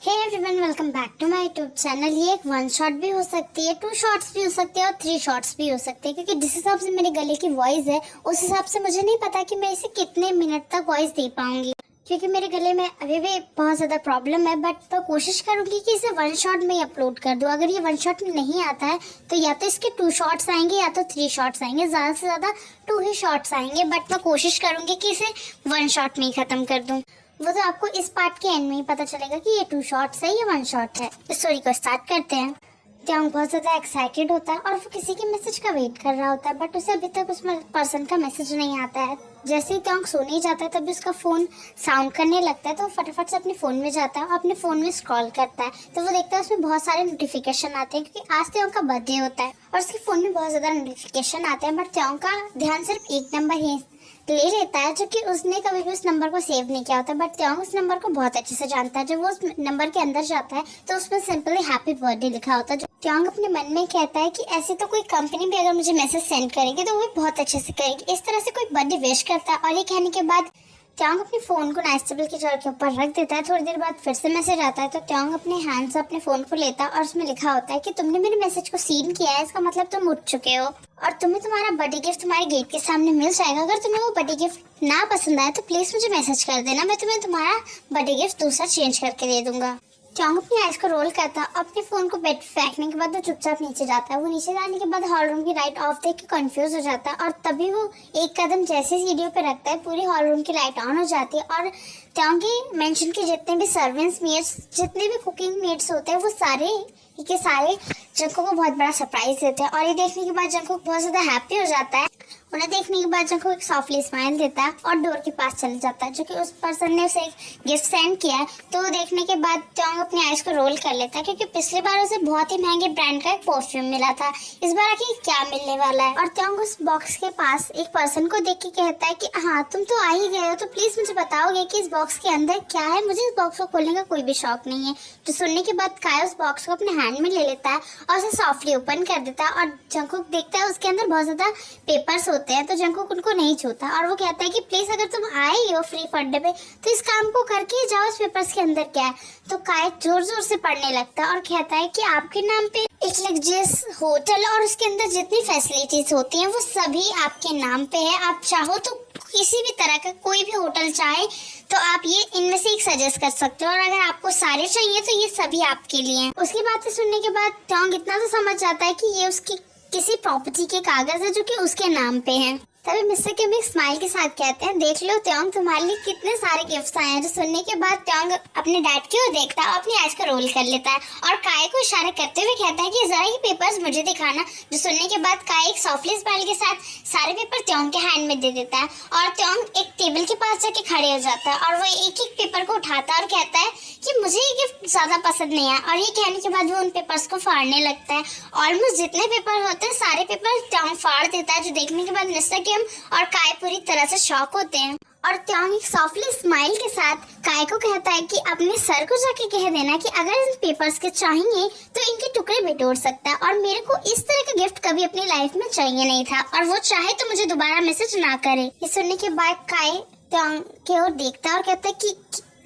Hey everyone, welcome back to my YouTube channel. ये एक 1 shot भी हो सकती है, 2 शॉट्स भी हो सकते हैं और 3 शॉट्स भी हो सकते हैं, क्योंकि जिस हिसाब से मेरे गले की वॉइस है उस हिसाब से मुझे नहीं पता कि मैं इसे कितने मिनट तक वॉइस दे पाऊंगी, क्योंकि मेरे गले में अभी भी बहुत ज़्यादा प्रॉब्लम है। बट मैं कोशिश करूंगी कि इसे 1 शॉट में ही अपलोड कर दूँ। अगर ये 1 शॉट में नहीं आता है तो या तो इसके 2 शॉट्स आएंगे या तो 3 शॉट्स आएंगे, ज़्यादा से ज़्यादा 2 ही शॉट्स आएंगे। बट मैं कोशिश करूंगी कि इसे 1 शॉट में ही ख़त्म कर दूँ। वो तो आपको इस पार्ट के एंड में ही पता चलेगा कि ये 2 शॉट्स है या 1 शॉट है। इस स्टोरी को स्टार्ट करते हैं। त्योंग बहुत ज़्यादा एक्साइटेड होता है और वो किसी के मैसेज का वेट कर रहा होता है, बट उसे अभी तक उस पर्सन का मैसेज नहीं आता है। जैसे ही त्योंग सोने जाता है तभी उसका फ़ोन साउंड करने लगता है, तो वो फटाफट से अपने फ़ोन में जाता है और अपने फ़ोन में स्क्रॉल करता है। तो वो देखता है उसमें बहुत सारे नोटिफिकेशन आते हैं, क्योंकि आज त्योंग का बर्थडे होता है और उसके फ़ोन में बहुत ज़्यादा नोटिफिकेशन आते हैं। बट त्योंग का ध्यान सिर्फ एक नंबर ही ले लेता है, जो कि उसने कभी भी उस नंबर को सेव नहीं किया होता। बट त्योंग उस नंबर को बहुत अच्छे से जानता है। जब वो उस नंबर के अंदर जाता है तो उसमें सिंपली हैप्पी बर्थडे लिखा होता है। त्योंग अपने मन में कहता है कि ऐसी तो कोई कंपनी भी अगर मुझे मैसेज सेंड करेगी तो वो भी बहुत अच्छे से करेगी। इस तरह से कोई बर्थडे विश करता है और ये कहने के बाद त्योंग अपने फ़ोन को नाइस टेबल के ड्रॉअर के ऊपर रख देता है। थोड़ी देर बाद फिर से मैसेज आता है, तो त्योंग अपने हैंड से अपने फ़ोन को लेता है और उसमें लिखा होता है कि तुमने मेरे मैसेज को सीन किया है, इसका मतलब तुम उठ चुके हो और तुम्हें तुम्हारा बर्थडे गिफ्ट तुम्हारे गेट के सामने मिल जाएगा। अगर तुम्हें वो बर्थडे गिफ्ट ना पसंद आए तो प्लीज़ मुझे मैसेज कर देना, मैं तुम्हें तुम्हारा बर्थडे गिफ्ट दूसरा चेंज करके दे दूंगा। त्योंग अपनी आइज को रोल करता है, अपने फोन को बेड फेंकने के बाद वो चुपचाप नीचे जाता है। वो नीचे जाने के बाद हॉल रूम की लाइट ऑफ देख के कंफ्यूज हो जाता है और तभी वो एक कदम जैसे सीढ़ियों पे रखता है पूरी हॉल रूम की लाइट ऑन हो जाती है और त्योंग की मेंशन के जितने भी सर्वेंट्स मेड्स, जितने भी कुकिंग मेड्स होते हैं, वो सारे के सारे जंगकुक को बहुत बड़ा सरप्राइज देते हैं। और ये देखने के बाद जंगकुक बहुत ज़्यादा हैप्पी हो जाता है। उन्हें देखने के बाद जंगकुक एक सॉफ्टली स्माइल देता है और डोर के पास चले जाता है, जो कि उस पर्सन ने उसे एक गिफ्ट सेंड किया है। तो वो देखने के बाद त्योंग अपनी आइज को रोल कर लेता है, क्योंकि पिछली बार उसे बहुत ही महंगे ब्रांड का एक परफ्यूम मिला था। इस बार आखिर क्या मिलने वाला है। और त्योंग उस बॉक्स के पास एक पर्सन को देख के कहता है कि हाँ, तुम तो आ ही गए हो, तो प्लीज मुझे बताओगे कि इस बॉक्स के अंदर क्या है। मुझे इस बॉक्स को खोलने का कोई भी शौक नहीं है। तो सुनने के बाद काय उस बॉक्स को अपने हैंड में ले लेता है और उसे सॉफ्टली ओपन कर देता है और जंगकुक देखता है उसके अंदर बहुत ज्यादा पेपर्स होते हैं। तो जंगकुक उनको नहीं छूता और वो कहता है कि प्लीज अगर तुम आए ही हो फ्री फंडे पे तो इस काम को करके जाओ, इस पेपर्स के अंदर क्या है। तो काय जोर जोर से पढ़ने लगता है और कहता है कि आपके नाम पे एक लग्जरियस होटल और उसके अंदर जितनी फैसिलिटीज होती हैं वो सभी आपके नाम पे है। आप चाहो तो किसी भी तरह का कोई भी होटल चाहे तो आप ये इनमें से एक सजेस्ट कर सकते हो, और अगर आपको सारे चाहिए तो ये सभी आपके लिए हैं। उसकी बातें सुनने के बाद त्योंग इतना तो समझ जाता है कि ये उसकी किसी प्रॉपर्टी के कागज है जो कि उसके नाम पे हैं। तभी मिस्टर किम एक स्माइल के साथ कहते हैं, देख लो त्योंग, तुम्हारे लिए कितने सारे गिफ्ट्स आए हैं। जो सुनने के बाद त्योंग अपने डैड की ओर देखता है और अपनी आइज को रोल कर लेता है और काय को इशारा करते हुए कहता है कि जरा ये पेपर्स मुझे दिखाना। जो सुनने के बाद काय एक सॉफ्टली स्माइल के साथ सारे पेपर त्योंग के हैंड में दे देता है और त्योंग एक टेबल के पास जाके खड़े हो जाता है और वो एक एक पेपर को उठाता है और कहता है कि मुझे ये गिफ्ट ज्यादा पसंद नहीं है। और ये कहने के बाद वो उन पेपर्स को फाड़ने लगता है। ऑलमोस्ट जितने पेपर होते हैं सारे पेपर त्योंग फाड़ देता है, जो देखने के बाद मिस्टर किम और काय पूरी तरह से शॉक होते हैं। और त्योंग एक सॉफ्टली स्माइल के साथ काय को कहता है कि अपने सर को जाके कह देना कि अगर इन पेपर्स के चाहिए तो इनके टुकड़े भी तोड़ सकता है, और मेरे को इस तरह का गिफ्ट कभी अपनी लाइफ में चाहिए नहीं था, और वो चाहे तो मुझे दोबारा मैसेज ना करे। ये सुनने के बाद काय त्योंग की ओर देखता है और कहता है कि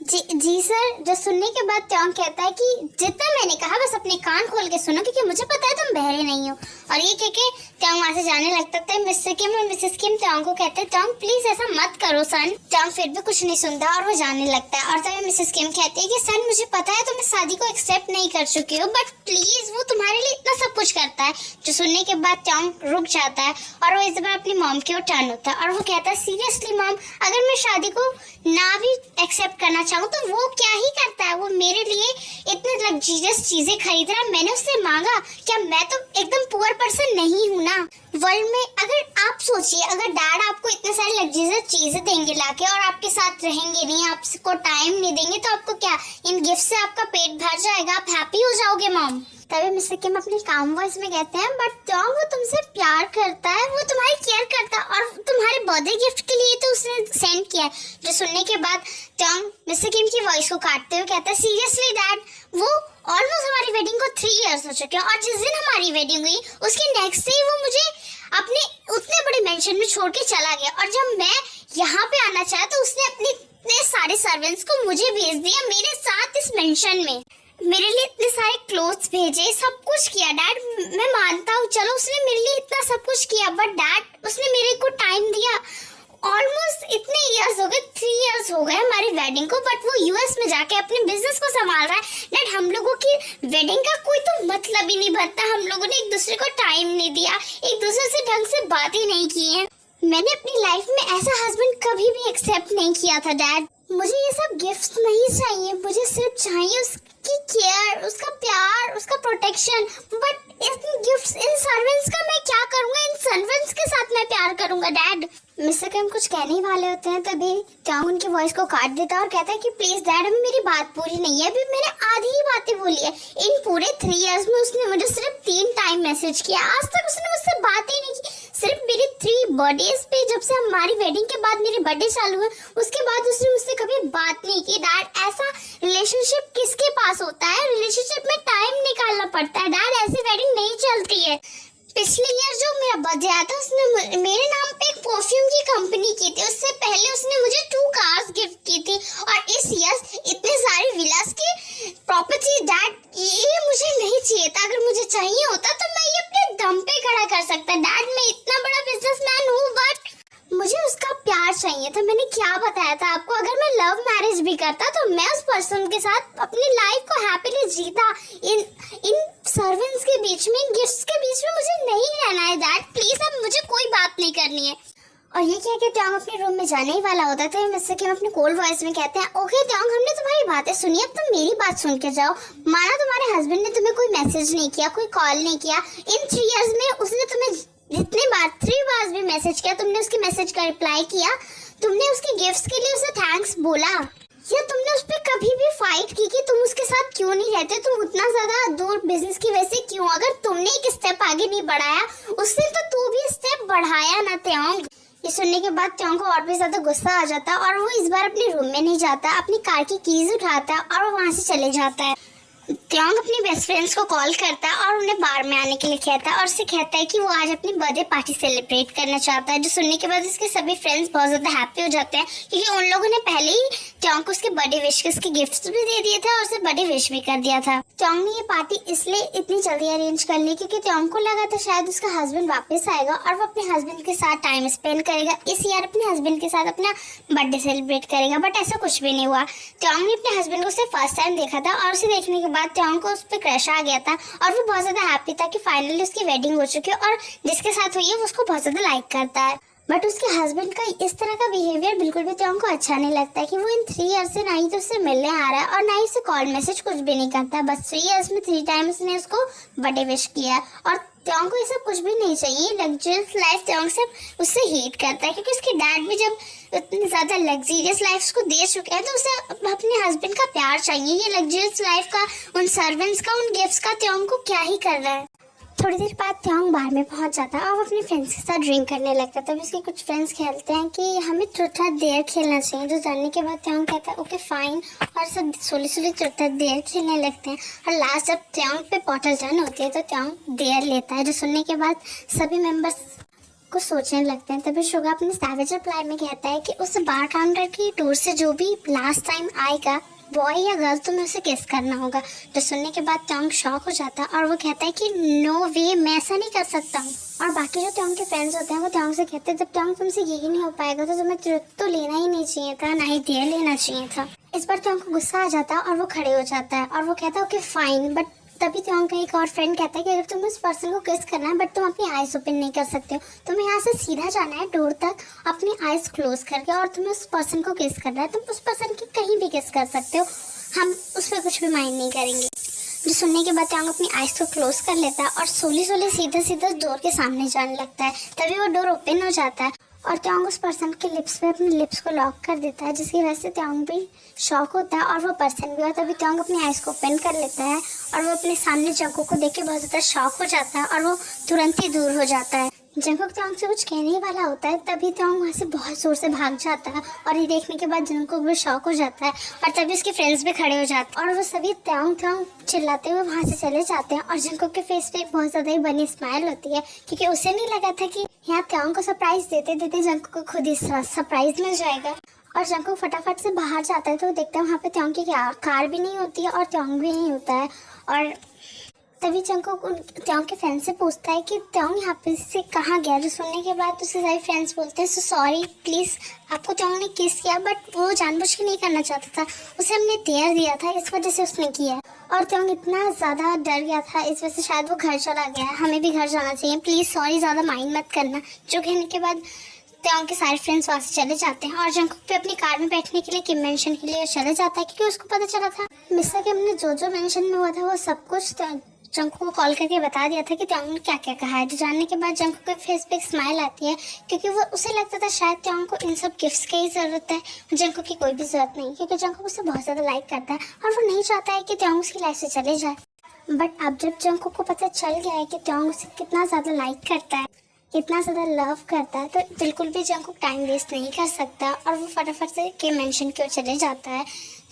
जी सर। जो सुनने के बाद त्योंग कहता है कि जितना मैंने कहा बस अपने कान खोल के सुनो, क्योंकि मुझे पता है तुम बहरे नहीं हो। और ये कह के त्योंग वहाँ से जाने लगता है। मिस्टर किम और मिसेस किम त्योंग को कहते हैं, त्योंग प्लीज ऐसा मत करो सन। त्योंग फिर भी कुछ नहीं सुनता और वो जाने लगता है। और तभी मिसेस किम कहती है कि सन, मुझे पता है तुम इस शादी को एक्सेप्ट नहीं कर चुके हो, बट प्लीज वो तुम्हारे लिए इतना सब कुछ करता है। जो सुनने के बाद त्योंग रुक जाता है और वो इस बार अपनी मॉम की ओर टर्न होता है और वो कहता है, सीरियसली मॉम, अगर मैं शादी को ना भी एक्सेप्ट करना चाहूँ तो वो क्या ही करता है। वो मेरे लिए इतने लग्जरियस चीजें खरीद रहा है, मैंने उससे मांगा, क्या मैं तो एकदम पुअर पर्सन नहीं हूँ ना वर्ल्ड में। अगर आप सोचिए, अगर डैड आपको इतने सारे लग्जरियस चीजें देंगे लाके और आपके साथ रहेंगे नहीं, आपको टाइम नहीं देंगे, तो आपको क्या इन गिफ्ट से आपका पेट भर जाएगा, आप हैप्पी हो जाओगे मॉम। तभी मिस्टर किम अपनी काम वॉइस में कहते हैं, बट त्योंग वो तुमसे प्यार करता है, वो तुम्हारी केयर करता है और तुम्हारे बर्थडे गिफ्ट के लिए तो उसने सेंड किया है। जो सुनने के बाद त्योंग मिस्टर किम की वॉइस को काटते हुए कहता है, सीरियसली डैड, वो ऑलमोस्ट हमारी वेडिंग को 3 इयर्स हो चुके हैं और जिस दिन हमारी वेडिंग हुई उसके नेक्स्ट डे वो मुझे अपने उतने बड़े मेंशन में छोड़ के चला गया, और जब मैं यहाँ पे आना चाहा तो उसने अपनी इतने सारे सर्वेंट्स को मुझे भेज दिया मेरे साथ इस मेंशन में, मेरे लिए इतने सारे क्लोथ्स भेजे, सब कुछ किया। डैड मैं मानता हूँ, चलो उसने मेरे लिए इतना सब कुछ किया, बट डैड उसने मेरे को टाइम दिया। ऑलमोस्ट इतने इयर्स हो गए, 3 इयर्स हो गए हमारी वेडिंग को, बट वो यूएस में जाके अपने बिजनेस को संभाल रहा है। डैड हम लोगों की वेडिंग का कोई तो मतलब ही नहीं बनता, हम लोगों ने एक दूसरे को टाइम नहीं दिया, एक दूसरे से ढंग से बातें नहीं की है। मैंने अपनी लाइफ में ऐसा हस्बैंड कभी भी एक्सेप्ट नहीं किया था। डैड मुझे ये सब गिफ्ट्स नहीं चाहिए, मुझे सिर्फ चाहिए उसकी केयर, उसका प्यार, उसका protection. But in gifts, in servants का मैं क्या करूँगा? इन सर्वेंट्स के साथ मैं प्यार करूँगा। डैड मिस्टर किम कुछ कहने ही वाले होते हैं, तभी ट्योंग उनकी वॉइस को काट देता है और कहता है कि प्लीज डैड अभी मेरी बात पूरी नहीं है, अभी मैंने आधी ही बातें बोली है। इन पूरे 3 इयर्स में उसने मुझे सिर्फ 3 टाइम मैसेज किया, आज तक उसने मुझसे बात ही नहीं की। सिर्फ मेरी 3 बर्थडेज पे, जब से हमारी वेडिंग के बाद मेरे बर्थडे चालू हुए, उसके बाद उसने मुझसे कभी बात नहीं की। डैड ऐसा रिलेशनशिप किसके पास होता है? रिलेशनशिप में टाइम निकालना पड़ता है। डैड ऐसी वेडिंग नहीं चलती है। पिछले ईयर जो मेरा बर्थडे आया था, उसने मेरे नाम पे एक परफ्यूम की कंपनी की थी, उससे पहले उसने मुझे 2 कार्स गिफ्ट की थी, और इस ईयर इतने सारे विलास की प्रॉपर्टी। डैड ये मुझे नहीं चाहिए था, अगर मुझे चाहिए होता तो मैं ये अपने दम पे खड़ा कर सकता। डैड मैं इतना बड़ा बिजनेसमैन हूँ, बट मुझे उसका प्यार चाहिए था। मैंने क्या बताया था आपको? अगर मैं लव मैरिज भी करता तो मैं उस पर्सन के साथ अपनी लाइफ को हैप्पीली जीता। इन सर्वेंट्स के बीच में, इन गिफ्ट्स के बीच में मुझे नहीं रहना है। डैड प्लीज अब मुझे कोई बात नहीं करनी है। और ये क्या कि ट्योंग अपने रूम में जाने ही वाला होता था, मिस्टर किम अपने कोल्ड वॉइस में कहते हैं, ओके ट्योंग हमने तुम्हारी बातें सुनी, अब तुम मेरी बात सुन के जाओ। माना तुम्हारे हस्बैंड ने तुम्हें कोई मैसेज नहीं किया, कोई कॉल नहीं किया, इन 3 इयर्स में उसने तुम्हें जितने बार 3 बार भी मैसेज किया, तुमने उसके मैसेज का रिप्लाई किया, तुमने उसके गिफ्ट्स के लिए उसे थैंक्स बोला, या तुमने उस पर कभी भी फाइट की कि तुम उसके साथ क्यों नहीं रहते, तुम उतना ज्यादा दूर बिजनेस की वजह से क्यों? अगर तुमने एक स्टेप आगे नहीं बढ़ाया, उससे तो तू भी स्टेप बढ़ाया ना ट्योंग। ये सुनने के बाद ट्योंग को और भी ज्यादा गुस्सा आ जाता है, और वो इस बार अपने रूम में नहीं जाता, अपनी कार की कीज उठाता है और वो वहाँ से चले जाता है। ट्योंग अपनी बेस्ट फ्रेंड्स को कॉल करता है और उन्हें बार में आने के लिए कहता है, और उससे कहता है कि वो आज अपनी बर्थडे पार्टी सेलिब्रेट करना चाहता है। जो सुनने के बाद उसके सभी फ्रेंड्स बहुत ज़्यादा हैप्पी हो जाते हैं, क्योंकि उन लोगों ने पहले ही ट्योंग को उसके बर्थडे विश के उसके गिफ्ट्स भी दे दिए थे और उसे बर्थडे विश भी कर दिया था। ट्योंग ने ये पार्टी इसलिए इतनी जल्दी अरेंज कर ली क्योंकि ट्योंग को लगा था शायद उसका हस्बैंड वापस आएगा और वो अपने हस्बैंड के साथ टाइम स्पेंड करेगा, इस ईयर अपने हस्बैंड के साथ अपना बर्थडे सेलिब्रेट करेगा। बट ऐसा कुछ भी नहीं हुआ। ट्योंग ने अपने हस्बैंड को उसे फर्स्ट टाइम देखा था, और उसे देखने के बाद ट्योंग को उस पर क्रश आ गया था, और वो बहुत ज्यादा हैप्पी था कि फाइनली उसकी वेडिंग हो चुकी है, और जिसके साथ हुई है वो उसको बहुत ज्यादा लाइक करता है। बट उसके हस्बैंड का इस तरह का बिहेवियर बिल्कुल भी ट्योंग को अच्छा नहीं लगता है कि वो इन 3 इयर्स से ना ही तो उससे मिलने आ रहा है और ना ही उसे कॉल मैसेज कुछ भी नहीं करता। बस 3 इयर्स में 3 टाइम्स उसने उसको बर्थडे विश किया, और ट्योंग को ये सब कुछ भी नहीं चाहिए। लग्जरियस लाइफ ट्योंग से उससे हेट करता है, क्योंकि उसके डैड भी जब इतनी ज्यादा लग्जरियस लाइफ उसको दे चुके हैं तो उसे अपने हस्बैंड का प्यार चाहिए। ये लग्जरियस लाइफ का, उन सर्वेंट्स का, उन गिफ्ट्स का ट्योंग को क्या ही कर रहा है। थोड़ी देर बाद ट्योंग बार में पहुंच जाता है और वो अपने फ्रेंड्स के साथ ड्रिंक करने लगता है। तभी उसके कुछ फ्रेंड्स खेलते हैं कि हमें थोड़ा देर खेलना चाहिए, जो जानने के बाद ट्योंग कहता है ओके फाइन, और सब सोली थोड़ा देर खेलने लगते हैं। और लास्ट जब ट्योंग पे बॉटल टर्न होती है तो ट्योंग देर लेता है, जो सुनने के बाद सभी मेंबर्स को सोचने लगते हैं। तभी शुगा अपने सैवेज रिप्लाई में कहता है कि उस बार काउंटर की डोर से जो भी लास्ट टाइम आएगा, बॉय या गर्ल, तुम्हें उसे किस करना होगा। जो सुनने के बाद ट्योंग शॉक हो जाता है और वो कहता है कि नो वे, मैं ऐसा नहीं कर सकता हूँ। और बाकी जो ट्योंग के फ्रेंड्स होते हैं वो ट्योंग से कहते हैं जब ट्योंग तुमसे यही नहीं हो पाएगा तो तुम्हें ट्रुथ तो लेना ही नहीं चाहिए था, ना ही देर लेना चाहिए था। इस बार ट्योंग को गुस्सा आ जाता है और वो खड़े हो जाता है और वो कहता है ओके फाइन। बट तभी ट्योंग का एक और फ्रेंड कहता है कि अगर तुम्हें उस पर्सन को किस करना है बट तुम अपनी आईज ओपन नहीं कर सकते हो, तुम्हें यहाँ से सीधा जाना है डोर तक अपनी आईज क्लोज करके, और तुम्हें उस पर्सन को किस करना है, तुम उस पर्सन की कहीं भी किस कर सकते हो, हम उस पर कुछ भी माइंड नहीं करेंगे। जो सुनने के बाद ट्योंग अपनी आईज को क्लोज कर लेता है और सोली सीधा डोर के सामने जाने लगता है। तभी वो डोर ओपन हो जाता है और ट्योंग उस पर्सन के लिप्स पे अपने लिप्स को लॉक कर देता है, जिसकी वजह से ट्योंग भी शॉक होता है और वो पर्सन भी। और तभी ट्योंग अपनी आईज को ओपन कर लेता है और वो अपने सामने जंगकुक को देख के बहुत ज़्यादा शॉक हो जाता है और वो तुरंत ही दूर हो जाता है। जंगकुक ट्योंग से कुछ कहने ही वाला होता है, तभी ट्योंग वहाँ से बहुत जोर से भाग जाता है और ये देखने के बाद जंगकुक भी शॉक हो जाता है और तभी उसके फ्रेंड्स भी खड़े हो जाते हैं और वो सभी ट्योंग चिल्लाते हुए वहाँ से चले जाते हैं। और जंगकुक के फेस पे बहुत ज़्यादा ही बनी स्माइल होती है, क्योंकि उसे नहीं लगा था कि यहाँ ट्योंग को सरप्राइज देते देते जंगकुक को खुद ही सरप्राइज मिल जाएगा। और जंकुक फटाफट से बाहर जाता है तो देखता है वहाँ पे त्योंग की कार भी नहीं होती है और त्योंग भी नहीं होता है। और तभी जंकुक त्योंग के फ्रेंड से पूछता है कि त्योंग यहाँ पे से कहाँ गया। जो सुनने के बाद उसके सारे फ्रेंड्स बोलते हैं सो सॉरी प्लीज़, आपको त्योंग ने किस किया बट वो जानबूझ के नहीं करना चाहता था, उसे हमने डेयर दिया था इस वजह से उसने किया। और त्योंग इतना ज़्यादा डर गया था इस वजह से शायद वो घर चला गया है। हमें भी घर जाना चाहिए, प्लीज़ सॉरी, ज़्यादा माइंड मत करना। जो कहने के बाद त्योंग के सारे फ्रेंड्स वहाँ से चले जाते हैं और जंकुक पे अपनी कार में बैठने के लिए किम मेंशन के लिए चले जाता है क्योंकि उसको पता चला था मिस्टर किम ने जो मेंशन में हुआ था वो सब कुछ जंकुक को कॉल करके बता दिया था कि त्योंग ने क्या क्या कहा है। जो जानने के बाद जंकुक के फेस पे एक स्माइल आती है क्योंकि वो उसे लगता था शायद त्योंग को इन सब गिफ्ट्स की ही ज़रूरत है, जंकुक की कोई भी ज़रूरत नहीं क्योंकि जंकुक उसे बहुत ज़्यादा लाइक करता है और वो नहीं चाहता है कि त्योंग उसकी लाइफ से चले जाए। बट अब जब जंकुक को पता चल गया है कि त्योंग उसे कितना ज़्यादा लाइक करता है, इतना ज़्यादा लव करता है, तो बिल्कुल भी जंकुक टाइम वेस्ट नहीं कर सकता और वो फटाफट से किम मेंशन की ओर चले जाता है।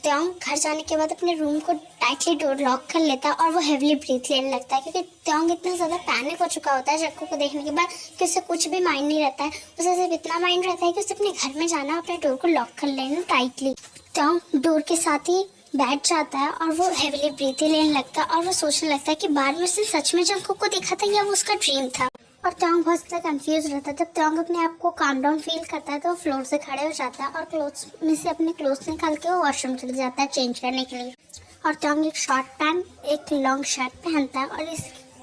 त्योंग घर जाने के बाद अपने रूम को टाइटली डोर लॉक कर लेता है और वो हेवली ब्रीथ लेने लगता है क्योंकि त्योंग इतना ज़्यादा पैनिक हो चुका होता है जंकुक को देखने के बाद कि उसे कुछ भी माइंड नहीं रहता है। उसे सिर्फ इतना माइंड रहता है कि उसे अपने घर में जाना, अपने डोर को लॉक कर लेना टाइटली। त्योंग डोर के साथ ही बैठ जाता है और वो हेवली ब्रीथ लेने लगता है और वो सोचने लगता है कि बाद में उसने सच में जंकुक को देखा था या वो उसका ड्रीम था। और त्योंग बहुत ज़्यादा कंफ्यूज रहता है। जब त्योंग अपने आप को काम डाउन फील करता है तो वो फ्लोर से खड़े हो जाता है और क्लोथ्स में से अपने क्लोथ्स निकाल के वो वॉशरूम चले जाता है चेंज करने के लिए। और त्योंग एक शॉर्ट पैंट एक लॉन्ग शर्ट पहनता है और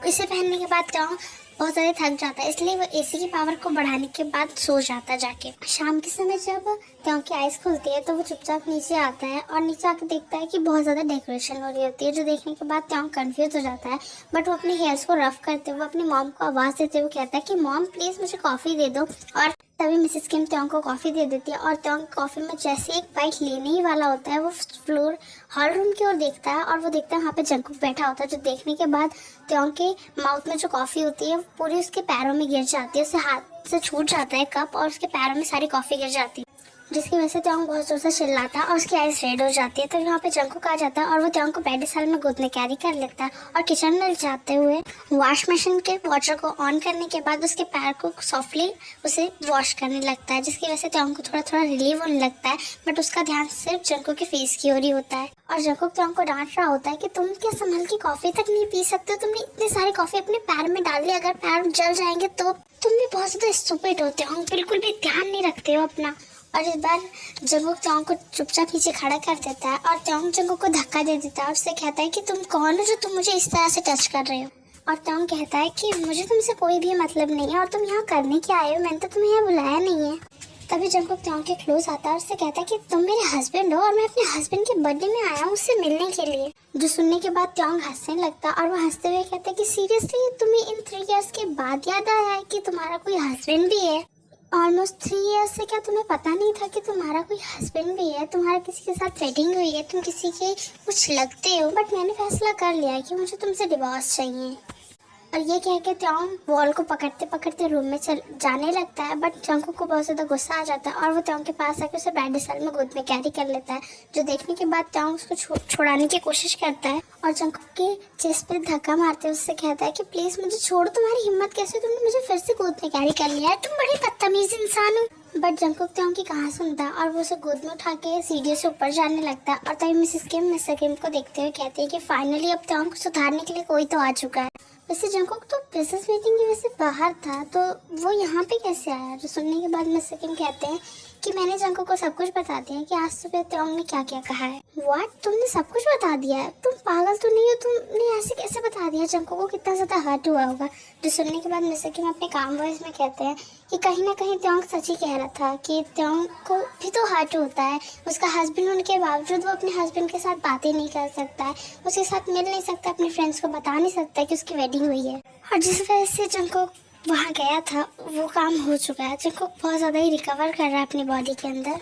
इसे पहनने के बाद त्योंग बहुत ज़्यादा थक जाता है, इसलिए वो एसी की पावर को बढ़ाने के बाद सो जाता है जाके। शाम के समय जब त्योंग की आइज़ खुलती है तो वो चुपचाप नीचे आता है और नीचे आके देखता है कि बहुत ज़्यादा डेकोरेशन हो रही होती है, जो देखने के बाद त्योंग कंफ्यूज हो जाता है। बट वो अपने हेयर्स को रफ करते हुए अपनी मॉम को आवाज़ देते हुए कहता है कि मॉम प्लीज़ मुझे कॉफ़ी दे दो। और तभी मिसेस किम त्योंग को कॉफ़ी दे देती है और त्योंग कॉफ़ी में जैसे एक बाइट लेने ही वाला होता है वो फ्लोर हॉल रूम की ओर देखता है और वो देखता है वहाँ पे जंकुक बैठा होता है, जो देखने के बाद त्योंग के माउथ में जो कॉफ़ी होती है वो पूरी उसके पैरों में गिर जाती है, उससे हाथ से छूट जाता है कप और उसके पैरों में सारी कॉफ़ी गिर जाती है, जिसकी वजह से त्योंग बहुत जोर से चिल्लाता है और उसकी आइज रेड हो जाती है। तो यहाँ पे जंकुक आ जाता है और वो त्योंग को पेडिसाल में गोद में कैरी कर लेता है और किचन में जाते हुए वॉश मशीन के वाटर को ऑन करने के बाद उसके पैर को सॉफ्टली उसे वॉश करने लगता है, जिसकी वजह से त्योंग को थोड़ा थोड़ा रिलीव होने लगता है। बट उसका ध्यान सिर्फ जंकुक के फेस की ओर ही होता है और जंकुक त्योंग को डांट रहा होता है कि तुम क्या संभल की कॉफ़ी तक नहीं पी सकते, तुमने इतनी सारी कॉफ़ी अपने पैर में डाल ली, अगर पैर जल जाएंगे तो तुम भी बहुत ज़्यादा स्टूपिड होते हो, बिल्कुल भी ध्यान नहीं रखते हो अपना। और इस बार जंकुक त्योंग को चुपचाप नीचे खड़ा कर देता है और त्योंग जंकुक को धक्का दे देता है और उससे कहता है कि तुम कौन हो जो तुम मुझे इस तरह से टच कर रहे हो। और त्योंग कहता है कि मुझे तुमसे कोई भी मतलब नहीं है और तुम यहाँ करने क्या आए हो, मैंने तो तुम्हें यहाँ बुलाया नहीं है। तभी जंकुक त्योंग के क्लोज आता है और उससे कहता है कि तुम मेरे हस्बैंड हो और मैं अपने हस्बैंड के बर्थडे में आया हूँ उससे मिलने के लिए। जो सुनने के बाद त्योंग हंसने लगता है और वो हंसते हुए कहता है कि सीरियसली तुम्हें इन 3 इयर्स के बाद याद आया है कि तुम्हारा कोई हस्बैंड भी है। ऑलमोस्ट 3 इयर्स से क्या तुम्हें पता नहीं था कि तुम्हारा कोई हस्बैंड भी है, तुम्हारा किसी के साथ वेडिंग हुई है, तुम किसी के कुछ लगते हो, बट मैंने फैसला कर लिया है कि मुझे तुमसे डिवोर्स चाहिए। और ये कह के त्योंग वॉल को पकड़ते पकड़ते रूम में जाने लगता है। बट जंकुक को बहुत ज़्यादा गुस्सा आ जाता है और वो त्योंग के पास आके उसे पेडिसाल में गोद में कैरी कर लेता है, जो देखने के बाद त्योंग उसको छुड़ाने की कोशिश करता है और जंकुक के चेस्ट पे धक्का मारते हुए उससे कहता है कि प्लीज़ मुझे छोड़ो, तुम्हारी हिम्मत कैसे, तुमने मुझे फिर से गोद में कैरी कर लिया है, तुम बड़ी बदतमीज इंसान हो। बट जंकुक त्योंग की कहाँ सुनता है और वो उसे गोद में उठा के सीढ़ियों से ऊपर जाने लगता है। और तभी मिस्टर किम को देखते हुए कहती है कि फाइनली अब त्योंग को सुधारने के लिए कोई तो आ चुका है। वैसे जंकुक तो बिजनेस मीटिंग की वजह से बाहर था, तो वो यहाँ पे कैसे आया। जो सुनने के बाद मिस्टर किम कहते हैं कि मैंने जंकुक को सब कुछ बता दिया है कि आज सुबह त्योंग ने क्या क्या कहा है। व्हाट, तुमने सब कुछ बता दिया है? तुम पागल तो नहीं हो, तुमने ऐसे कैसे बता दिया? जंकुक को कितना ज़्यादा हर्ट हुआ होगा। जो सुनने के बाद मिस्टर किम अपने काम वॉइस में कहते हैं कि कहीं ना कहीं त्योंग सच ही कह रहा था कि त्योंग को भी तो हर्ट होता है, उसका हस्बैंड होने के बावजूद वो अपने हस्बैंड के साथ बातें नहीं कर सकता है, उसके साथ मिल नहीं सकता, अपने फ्रेंड्स को बता नहीं सकता कि उसकी वेडिंग हुई है। और जिस वजह से जंकुक वहाँ गया था वो काम हो चुका है। जंकुक बहुत ज़्यादा ही रिकवर कर रहा है अपनी बॉडी के अंदर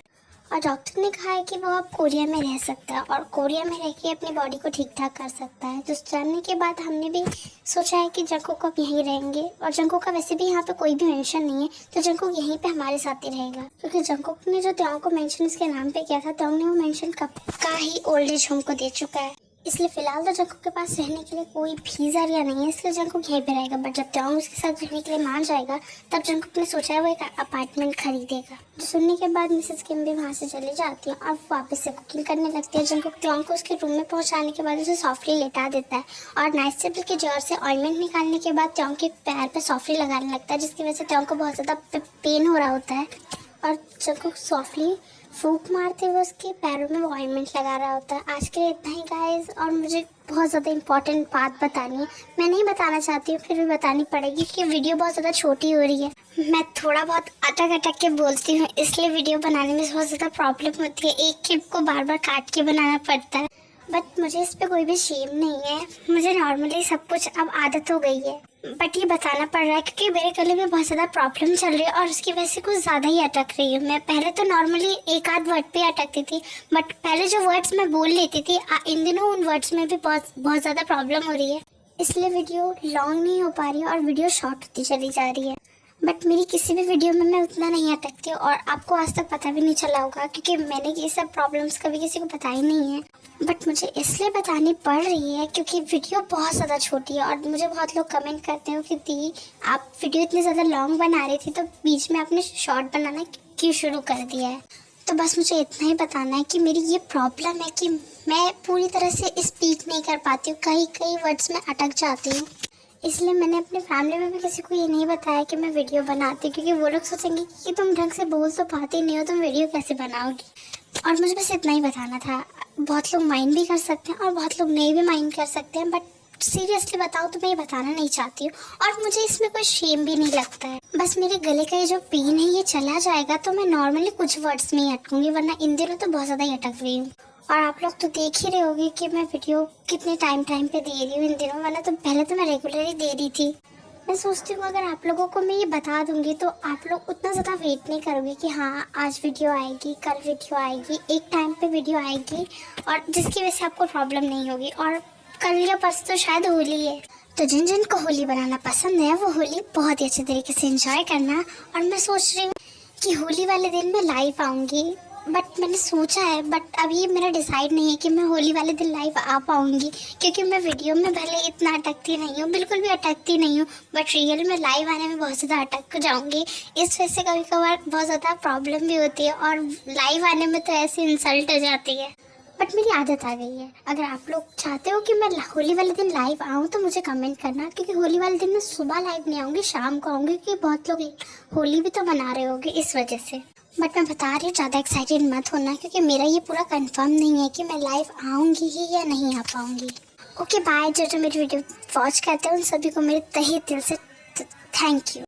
और डॉक्टर ने कहा है कि वो अब कोरिया में रह सकता है और कोरिया में रह के अपनी बॉडी को ठीक ठाक कर सकता है। जिस जानने के बाद हमने भी सोचा है कि जंकुक अब यहीं रहेंगे और जंकुक का वैसे भी यहाँ पे कोई भी मेंशन नहीं है, तो जंकुक यहीं पे हमारे साथ ही रहेगा। क्योंकि जंकुक ने जो त्योंग को मेंशन उसके नाम पे किया था, त्योंग ने वो मेंशन कब का ही ओल्ड एज होम को दे चुका है। इसलिए फिलहाल तो जंकुक के पास रहने के लिए कोई भी जरिया नहीं है, इसलिए जंकुक यहीं पे रहेगा। बट जब त्योंग उसके साथ रहने के लिए मान जाएगा तब जंकुक ने सोचा है वो एक अपार्टमेंट खरीदेगा। जो सुनने के बाद मिसेस किम भी वहाँ से चली जाती है और वापस से कुकिंग करने लगती है। जंकुक त्योंग को उसके रूम में पहुँचाने के बाद उसे सॉफ्टली लेटा देता है और नाइट सिपल के जार से ऑइंटमेंट निकालने के बाद त्योंग के पैर पे सॉफ्टली लगाने लगता है, जिसकी वजह से त्योंग को बहुत ज़्यादा पेन हो रहा होता है। और जंकुक सॉफ्टली फूंक मारते हुए उसके पैरों में वो ऑइंटमेंट लगा रहा होता है। आज के लिए इतना ही गाइस, और मुझे बहुत ज़्यादा इंपॉर्टेंट बात बतानी है, मैं नहीं बताना चाहती हूँ फिर भी बतानी पड़ेगी कि वीडियो बहुत ज़्यादा छोटी हो रही है। मैं थोड़ा बहुत अटक के बोलती हूँ, इसलिए वीडियो बनाने में बहुत ज़्यादा प्रॉब्लम होती है। एक क्लिप को बार बार काट के बनाना पड़ता है, बट मुझे इस पर कोई भी शेम नहीं है। मुझे नॉर्मली सब कुछ अब आदत हो गई है, बट ये बताना पड़ रहा है क्योंकि मेरे गले में बहुत ज़्यादा प्रॉब्लम चल रही है और उसकी वजह से कुछ ज़्यादा ही अटक रही हूँ। मैं पहले तो नॉर्मली एक आध वर्ड पे अटकती थी, बट पहले जो वर्ड्स मैं बोल लेती थी इन दिनों उन वर्ड्स में भी बहुत ज़्यादा प्रॉब्लम हो रही है, इसलिए वीडियो लॉन्ग नहीं हो पा रही है और वीडियो शॉर्ट होती चली जा रही है। बट मेरी किसी भी वीडियो में मैं उतना नहीं अटकती और आपको आज तक पता भी नहीं चला होगा क्योंकि मैंने ये सब प्रॉब्लम्स कभी किसी को बताई नहीं है। बट मुझे इसलिए बतानी पड़ रही है क्योंकि वीडियो बहुत ज़्यादा छोटी है और मुझे बहुत लोग कमेंट करते हो कि दी आप वीडियो इतनी ज़्यादा लॉन्ग बना रही थी तो बीच में आपने शॉर्ट बनाना क्यों शुरू कर दिया है। तो बस मुझे इतना ही बताना है कि मेरी ये प्रॉब्लम है कि मैं पूरी तरह से स्पीक नहीं कर पाती हूँ, कई वर्ड्स में अटक जाती हूँ। इसलिए मैंने अपनी फैमिली में भी किसी को ये नहीं बताया कि मैं वीडियो बनाती, क्योंकि वो लोग सोचेंगे कि तुम ढंग से बोल तो पाती नहीं हो, तुम वीडियो कैसे बनाओगी। और मुझे बस इतना ही बताना था। बहुत लोग माइंड भी कर सकते हैं और बहुत लोग नहीं भी माइंड कर सकते हैं, बट सीरियसली बताओ तो मैं ये बताना नहीं चाहती हूँ और मुझे इसमें कोई शेम भी नहीं लगता है। बस मेरे गले का ये जो पेन है ये चला जाएगा तो मैं नॉर्मली कुछ वर्ड्स में ही अटकूँगी, वरना इन दिनों तो बहुत ज़्यादा ही अटक रही हूँ। और आप लोग तो देख ही रहे होगे कि मैं वीडियो कितने टाइम पे दे रही हूँ इन दिनों, वरना तो पहले तो मैं रेगुलर ही दे रही थी। मैं सोचती हूँ अगर आप लोगों को मैं ये बता दूंगी तो आप लोग उतना ज़्यादा वेट नहीं करोगे कि हाँ आज वीडियो आएगी, कल वीडियो आएगी, एक टाइम पे वीडियो आएगी और जिसकी वजह से आपको प्रॉब्लम नहीं होगी। और कल या परसों तो शायद होली है, तो जिन जिन को होली बनाना पसंद है वो होली बहुत ही अच्छे तरीके से एंजॉय करना। और मैं सोच रही हूँ कि होली वाले दिन मैं लाइव आऊँगी, बट मैंने सोचा है, बट अभी मेरा डिसाइड नहीं है कि मैं होली वाले दिन लाइव आ पाऊँगी, क्योंकि मैं वीडियो में भले इतना अटकती नहीं हूँ, बिल्कुल भी अटकती नहीं हूँ, बट रियल में लाइव आने में बहुत ज़्यादा अटक जाऊँगी। इस वजह से कभी कभार बहुत ज़्यादा प्रॉब्लम भी होती है और लाइव आने में तो ऐसी इंसल्ट हो जाती है, बट मेरी आदत आ गई है। अगर आप लोग चाहते हो कि मैं होली वाले दिन लाइव आऊँ तो मुझे कमेंट करना, क्योंकि होली वाले दिन मैं सुबह लाइव नहीं आऊँगी, शाम को आऊँगी, क्योंकि बहुत लोग होली भी तो मना रहे होंगे इस वजह से। बट मैं बता रही हूँ ज़्यादा एक्साइटेड मत होना, क्योंकि मेरा ये पूरा कंफर्म नहीं है कि मैं लाइव आऊँगी ही या नहीं आ पाऊँगी। Okay bye. जो मेरी वीडियो वॉच करते हैं उन सभी को मेरे तहे दिल से थैंक यू।